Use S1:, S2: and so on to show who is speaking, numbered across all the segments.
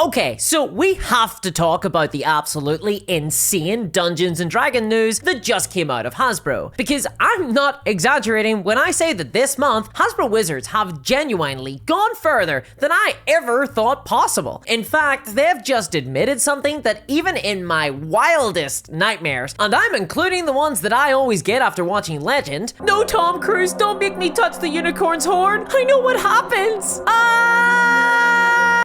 S1: Okay, so we have to talk about the absolutely insane Dungeons & Dragons news that just came out of Hasbro, because I'm not exaggerating when I say that this month, Hasbro Wizards have genuinely gone further than I ever thought possible. In fact, they've just admitted something that even in my wildest nightmares, and I'm including the ones that I always get after watching Legend, no, Tom Cruise, don't make me touch the unicorn's horn, I know what happens.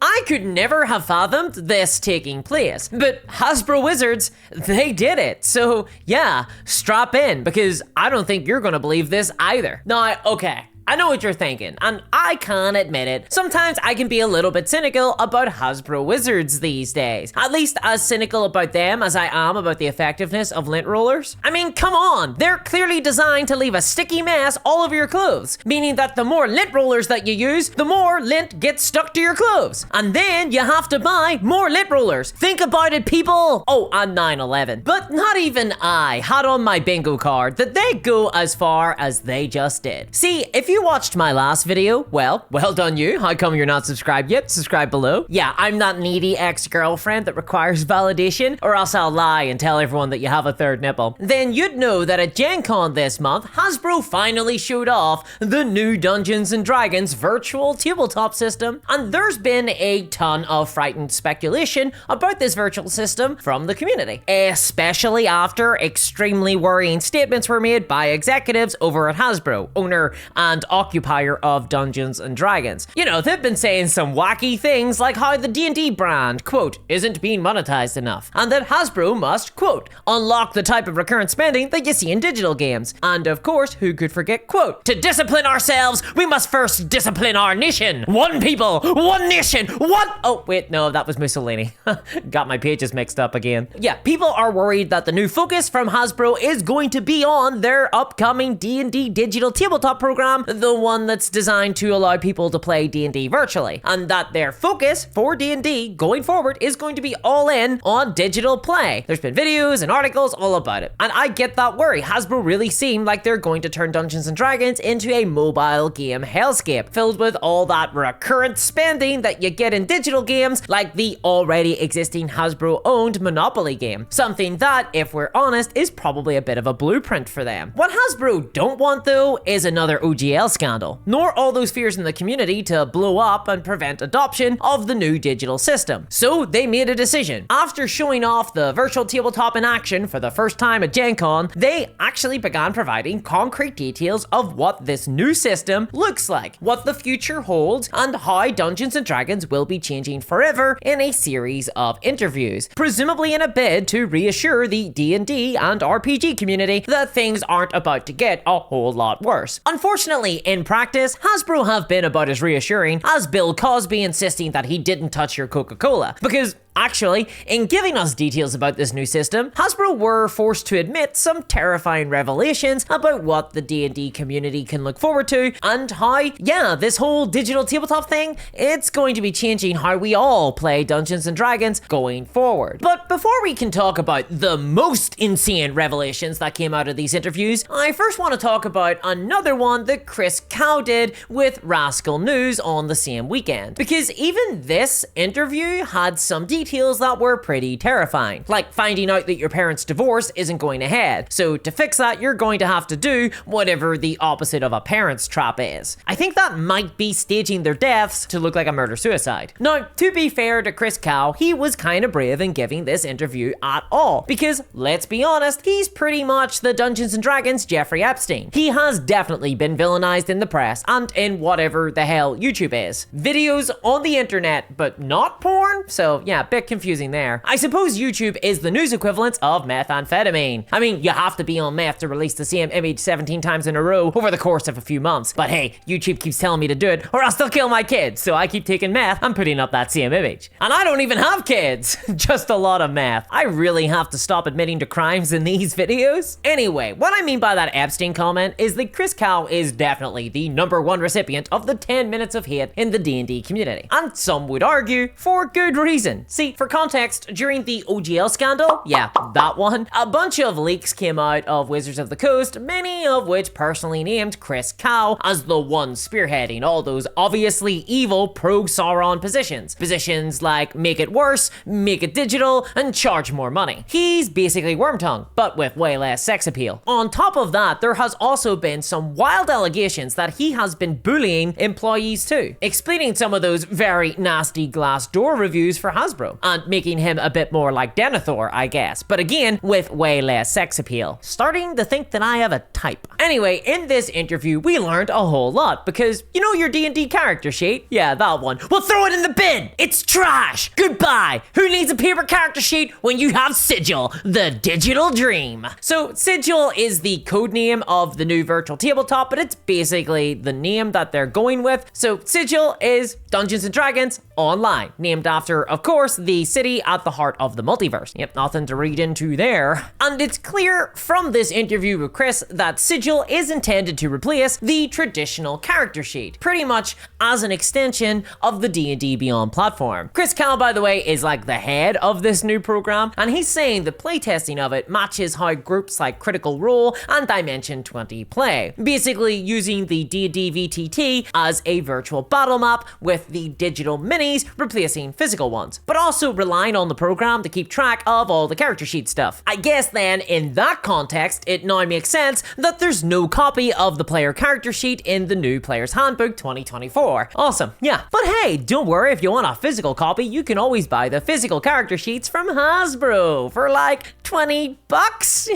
S1: I could never have fathomed this taking place, but Hasbro Wizards, they did it. So yeah, strap in, because I don't think you're gonna believe this either. Now, okay, I know what you're thinking, and I can admit it. Sometimes I can be a little bit cynical about Hasbro Wizards these days. At least as cynical about them as I am about the effectiveness of lint rollers. I mean, come on, they're clearly designed to leave a sticky mess all over your clothes, meaning that the more lint rollers that you use, the more lint gets stuck to your clothes. And then you have to buy more lint rollers. Think about it, people. Oh, and 9/11. But not even I had on my bingo card that they go as far as they just did. See, if you watched my last video, well done you. How come you're not subscribed yet? Subscribe below. Yeah, I'm that needy ex-girlfriend that requires validation, or else I'll lie and tell everyone that you have a third nipple. Then you'd know that at Gen Con this month, Hasbro finally showed off the new Dungeons & Dragons virtual tabletop system, and there's been a ton of frightened speculation about this virtual system from the community, especially after extremely worrying statements were made by executives over at Hasbro, owner and occupier of Dungeons & Dragons. You know, they've been saying some wacky things like how the D&D brand, quote, isn't being monetized enough, and that Hasbro must, quote, unlock the type of recurrent spending that you see in digital games. And of course, who could forget, quote, to discipline ourselves, we must first discipline our nation. One people, one nation, one... Oh, wait, no, that was Mussolini. Got my pages mixed up again. Yeah, people are worried that the new focus from Hasbro is going to be on their upcoming D&D digital tabletop program, the one that's designed to allow people to play D&D virtually, and that their focus for D&D going forward is going to be all in on digital play. There's been videos and articles all about it, and I get that worry. Hasbro really seem like they're going to turn Dungeons & Dragons into a mobile game hellscape, filled with all that recurrent spending that you get in digital games, like the already existing Hasbro-owned Monopoly game. Something that, if we're honest, is probably a bit of a blueprint for them. What Hasbro don't want, though, is another OGL scandal, nor all those fears in the community to blow up and prevent adoption of the new digital system. So they made a decision. After showing off the virtual tabletop in action for the first time at Gen Con, they actually began providing concrete details of what this new system looks like, what the future holds, and how Dungeons & Dragons will be changing forever in a series of interviews, presumably in a bid to reassure the D&D and RPG community that things aren't about to get a whole lot worse. Unfortunately, in practice, Hasbro have been about as reassuring as Bill Cosby insisting that he didn't touch your Coca-Cola, because actually, in giving us details about this new system, Hasbro were forced to admit some terrifying revelations about what the D&D community can look forward to, and how, yeah, this whole digital tabletop thing, it's going to be changing how we all play Dungeons & Dragons going forward. But before we can talk about the most insane revelations that came out of these interviews, I first want to talk about another one that Chris Cow did with Rascal News on the same weekend, because even this interview had some details that were pretty terrifying, like finding out that your parents' divorce isn't going ahead. So to fix that, you're going to have to do whatever the opposite of a parent's trap is. I think that might be staging their deaths to look like a murder-suicide. Now, to be fair to Chris Cow, he was kind of brave in giving this interview at all, because let's be honest, he's pretty much the Dungeons & Dragons Jeffrey Epstein. He has definitely been villainized in the press and in whatever the hell YouTube is. Videos on the internet, but not porn? So yeah, bit confusing there. I suppose YouTube is the news equivalent of methamphetamine. I mean, you have to be on meth to release the same image 17 times in a row over the course of a few months. But hey, YouTube keeps telling me to do it or else they'll kill my kids. So I keep taking meth and putting up that same image. And I don't even have kids, just a lot of meth. I really have to stop admitting to crimes in these videos. Anyway, what I mean by that Epstein comment is that Chris Cow is definitely the #1 recipient of the 10 minutes of hate in the D&D community. And some would argue for good reason. See, See, for context, during the OGL scandal, yeah, that one, a bunch of leaks came out of Wizards of the Coast, many of which personally named Chris Cow as the one spearheading all those obviously evil pro-Sauron positions. Positions like make it worse, make it digital, and charge more money. He's basically Wormtongue, but with way less sex appeal. On top of that, there has also been some wild allegations that he has been bullying employees too, explaining some of those very nasty Glassdoor reviews for Hasbro, and making him a bit more like Denethor, I guess, but again, with way less sex appeal. Starting to think that I have a type. Anyway, in this interview, we learned a whole lot, because you know your D&D character sheet? Yeah, that one. Well, throw it in the bin! It's trash! Goodbye! Who needs a paper character sheet when you have Sigil, the digital dream? So, Sigil is the code name of the new virtual tabletop, but it's basically the name that they're going with. So, Sigil is Dungeons & Dragons Online, named after, of course, the city at the heart of the multiverse. Yep, nothing to read into there. And it's clear from this interview with Chris that Sigil is intended to replace the traditional character sheet, pretty much as an extension of the D&D Beyond platform. Chris Cal, by the way, is like the head of this new program, and he's saying the playtesting of it matches how groups like Critical Role and Dimension 20 play, basically using the D&D VTT as a virtual battle map with the digital minis replacing physical ones, but also relying on the program to keep track of all the character sheet stuff. I guess then, in that context, it now makes sense that there's no copy of the player character sheet in the new Player's Handbook 2024. Awesome, yeah. But hey, don't worry, if you want a physical copy, you can always buy the physical character sheets from Hasbro for like 20 bucks.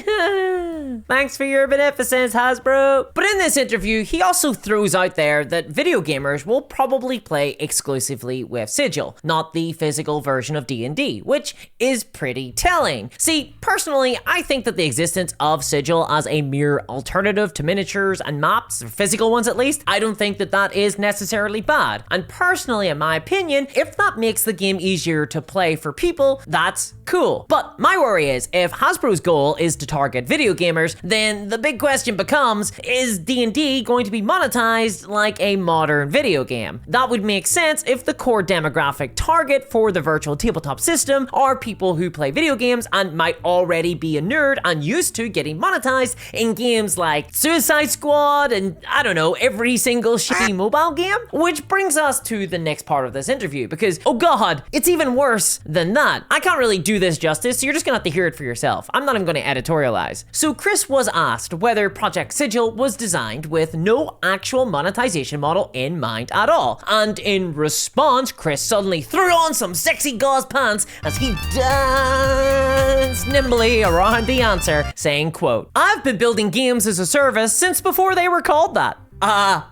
S1: Thanks for your beneficence, Hasbro. But in this interview, he also throws out there that video gamers will probably play exclusively with Sigil, not the physical version of D&D, which is pretty telling. See, personally, I think that the existence of Sigil as a mere alternative to miniatures and maps, or physical ones at least, I don't think that that is necessarily bad. And personally, in my opinion, if that makes the game easier to play for people, that's cool. But my worry is, if Hasbro's goal is to target video gamers, then the big question becomes, is D&D going to be monetized like a modern video game? That would make sense if the core demographic target for the virtual tabletop system are people who play video games and might already be a nerd and used to getting monetized in games like Suicide Squad and, I don't know, every single shitty mobile game. Which brings us to the next part of this interview, because, oh god, it's even worse than that. I can't really do this justice, so you're just gonna have to hear it for yourself. I'm not even gonna editorialize. So Chris was asked whether Project Sigil was designed with no actual monetization model in mind at all, and in response, Chris suddenly threw on some sexy gauze pants as he danced nimbly around the answer, saying, quote, "I've been building games as a service since before they were called that."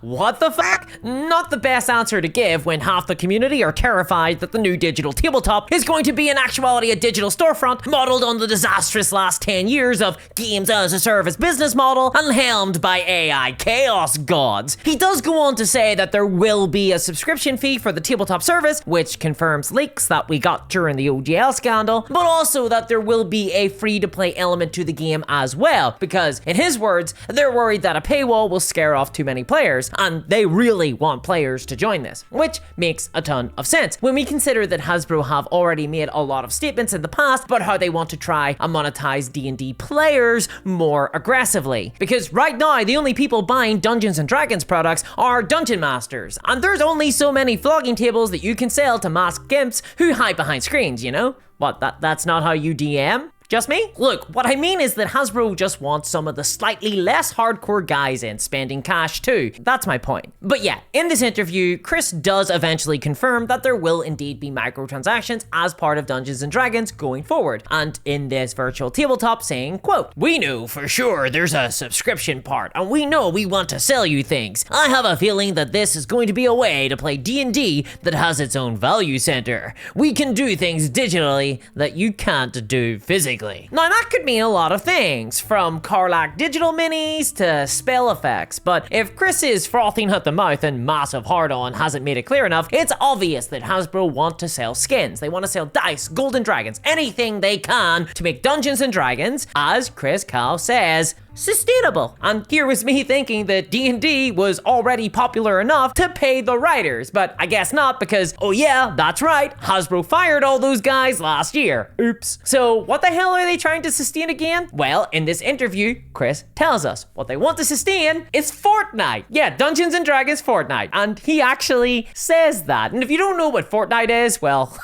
S1: What the fuck? Not the best answer to give when half the community are terrified that the new digital tabletop is going to be in actuality a digital storefront modeled on the disastrous last 10 years of games as a service business model and helmed by AI chaos gods. He does go on to say that there will be a subscription fee for the tabletop service, which confirms leaks that we got during the OGL scandal, but also that there will be a free-to-play element to the game as well, because, in his words, they're worried that a paywall will scare off too many players, and they really want players to join this, which makes a ton of sense when we consider that Hasbro have already made a lot of statements in the past about how they want to try and monetize D&D players more aggressively. Because right now, the only people buying Dungeons & Dragons products are dungeon masters, and there's only so many flogging tables that you can sell to masked gimps who hide behind screens, you know? What, that's not how you DM? Just me? Look, what I mean is that Hasbro just wants some of the slightly less hardcore guys in spending cash too. That's my point. But yeah, in this interview, Chris does eventually confirm that there will indeed be microtransactions as part of Dungeons & Dragons going forward. And in this virtual tabletop saying, quote, "We know for sure there's a subscription part, and we know we want to sell you things. I have a feeling that this is going to be a way to play D&D that has its own value center. We can do things digitally that you can't do physically." Now that could mean a lot of things, from Karlach digital minis to spell effects, but if Chris is frothing at the mouth and massive hard-on hasn't made it clear enough, it's obvious that Hasbro want to sell skins. They want to sell dice, golden dragons, anything they can to make Dungeons & Dragons, as Chris Cal says, sustainable. And here was me thinking that D&D was already popular enough to pay the writers, but I guess not because, oh yeah, that's right, Hasbro fired all those guys last year. Oops. So what the hell are they trying to sustain again? Well, in this interview, Chris tells us what they want to sustain is Fortnite. Yeah, Dungeons and Dragons Fortnite. And he actually says that. And if you don't know what Fortnite is, well,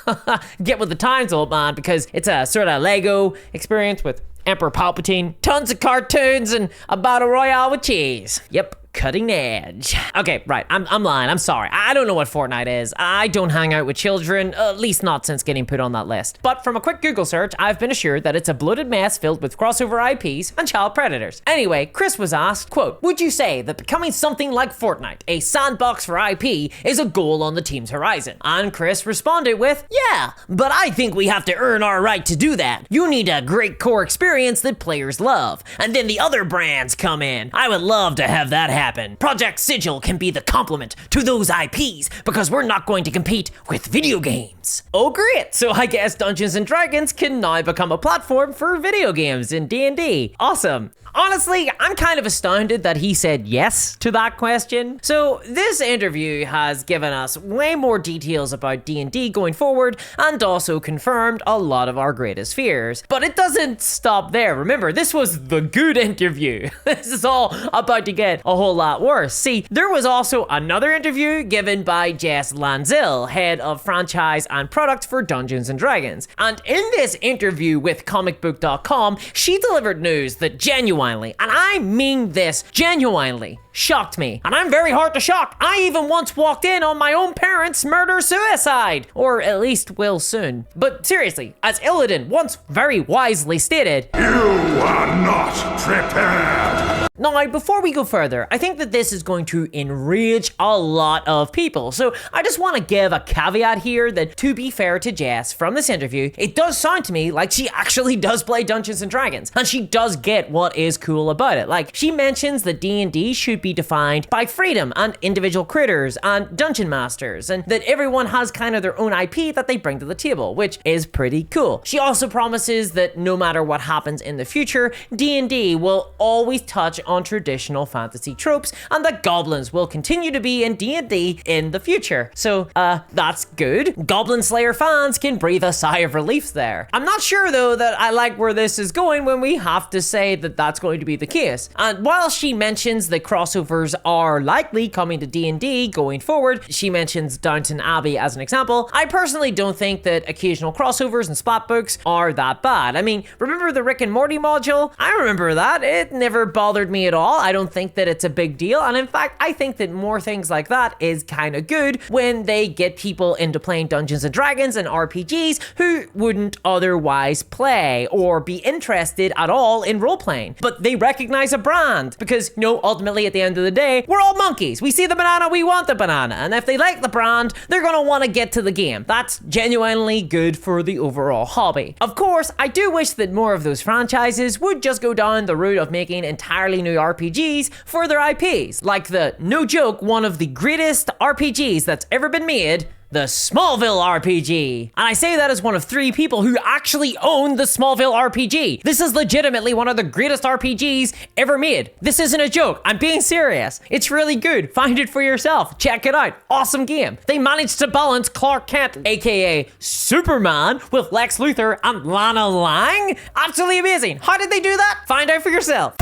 S1: get with the times, old man, because it's a sort of Lego experience with Emperor Palpatine, tons of cartoons, and a battle royale with cheese. Yep. Cutting edge. Okay, right, I'm lying, I'm sorry. I don't know what Fortnite is. I don't hang out with children, at least not since getting put on that list. But from a quick Google search, I've been assured that it's a bloated mess filled with crossover IPs and child predators. Anyway, Chris was asked, quote, would you say that becoming something like Fortnite, a sandbox for IP, is a goal on the team's horizon? And Chris responded with, yeah, but I think we have to earn our right to do that. You need a great core experience that players love. And then the other brands come in. I would love to have that happen. Project Sigil can be the complement to those IPs because we're not going to compete with video games. Oh great, so I guess Dungeons and Dragons can now become a platform for video games in D&D. Awesome. Honestly, I'm kind of astounded that he said yes to that question. So this interview has given us way more details about D&D going forward and also confirmed a lot of our greatest fears. But it doesn't stop there. Remember, this was the good interview. This is all about to get a whole lot worse. See, there was also another interview given by Jess Lanzil, head of franchise and product for Dungeons and Dragons. And in this interview with comicbook.com, she delivered news that genuinely, and I mean this, genuinely shocked me. And I'm very hard to shock. I even once walked in on my own parents' murder-suicide. Or at least will soon. But seriously, as Illidan once very wisely stated, you are not prepared. Now, before we go further, I think that this is going to enrage a lot of people. So I just want to give a caveat here that, to be fair to Jess from this interview, it does sound to me like she actually does play Dungeons and Dragons. And she does get what is cool about it. Like, she mentions that D&D should be defined by freedom and individual critters and dungeon masters, and that everyone has kind of their own IP that they bring to the table, which is pretty cool. She also promises that no matter what happens in the future, D&D will always touch on traditional fantasy tropes, and that goblins will continue to be in D&D in the future. So, that's good. Goblin Slayer fans can breathe a sigh of relief there. I'm not sure though that I like where this is going when we have to say that that's going to be the case. And while she mentions that crossovers are likely coming to D&D going forward, she mentions Downton Abbey as an example, I personally don't think that occasional crossovers and splat books are that bad. I mean, remember the Rick and Morty module? I remember that. It never bothered me at all. I don't think that it's a big deal, and in fact, I think that more things like that is kind of good when they get people into playing Dungeons and Dragons and RPGs who wouldn't otherwise play or be interested at all in role-playing. But they recognize a brand because, you know, ultimately at the end of the day, we're all monkeys. We see the banana, we want the banana, and if they like the brand, they're gonna want to get to the game. That's genuinely good for the overall hobby. Of course, I do wish that more of those franchises would just go down the route of making entirely new RPGs for their IPs, like the, no joke, one of the greatest RPGs that's ever been made, the Smallville RPG. And I say that as one of 3 people who actually own the Smallville RPG. This is legitimately one of the greatest RPGs ever made. This isn't a joke. I'm being serious. It's really good. Find it for yourself. Check it out. Awesome game. They managed to balance Clark Kent, aka Superman, with Lex Luthor and Lana Lang. Absolutely amazing. How did they do that? Find out for yourself.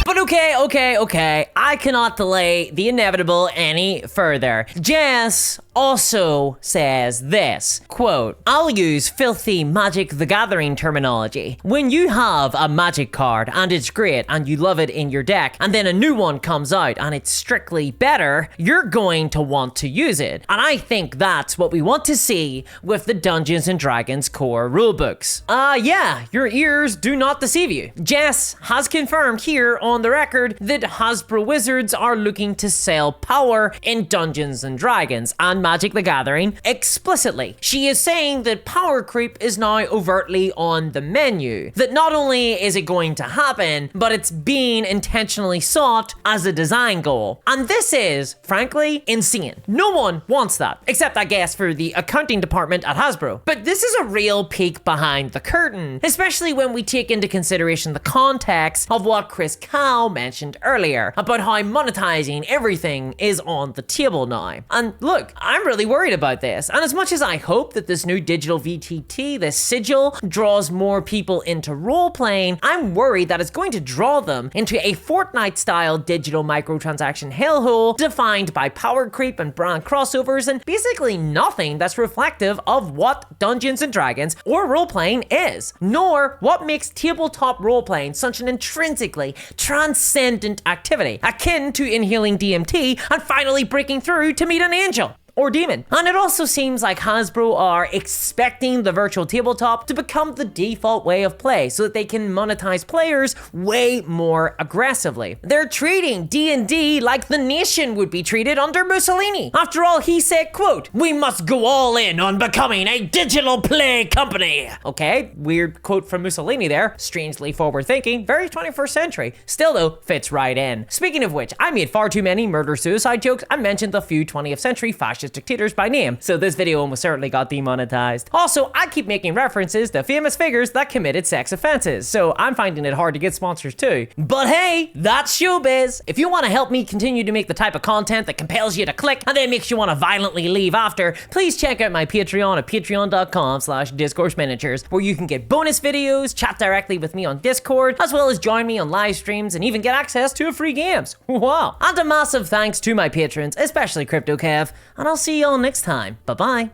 S1: But okay, I cannot delay the inevitable any further. Jess also says this, quote, I'll use filthy Magic the Gathering terminology. When you have a Magic card and it's great and you love it in your deck, and then a new one comes out and it's strictly better, you're going to want to use it. And I think that's what we want to see with the Dungeons and Dragons core rulebooks. Yeah, your ears do not deceive you. Jess has confirmed here on the record that Hasbro Wizards are looking to sell power in Dungeons and Dragons, and Magic the Gathering explicitly. She is saying that power creep is now overtly on the menu. That not only is it going to happen, but it's being intentionally sought as a design goal. And this is, frankly, insane. No one wants that, except I guess for the accounting department at Hasbro. But this is a real peek behind the curtain, especially when we take into consideration the context of what Chris Cow mentioned earlier, about how monetizing everything is on the table now. And look, I'm really worried about this, and as much as I hope that this new digital VTT, this Sigil, draws more people into role-playing, I'm worried that it's going to draw them into a Fortnite-style digital microtransaction hellhole defined by power creep and brand crossovers and basically nothing that's reflective of what Dungeons & Dragons or role-playing is, nor what makes tabletop role-playing such an intrinsically transcendent activity, akin to inhaling DMT and finally breaking through to meet an angel. Or demon. And it also seems like Hasbro are expecting the virtual tabletop to become the default way of play so that they can monetize players way more aggressively. They're treating D&D like the nation would be treated under Mussolini. After all, he said, quote, "We must go all in on becoming a digital play company." Okay, weird quote from Mussolini there. Strangely forward thinking, very 21st century. Still though, fits right in. Speaking of which, I made far too many murder-suicide jokes and mentioned a few 20th century fascist dictators by name, so this video almost certainly got demonetized. Also, I keep making references to famous figures that committed sex offenses, so I'm finding it hard to get sponsors too. But hey, that's showbiz. If you want to help me continue to make the type of content that compels you to click and then makes you want to violently leave after, please check out my Patreon at patreon.com/discoursminiatures, where you can get bonus videos, chat directly with me on Discord, as well as join me on live streams and even get access to free games. Wow. And a massive thanks to my patrons, especially CryptoKev, and I'll see y'all next time. Bye-bye.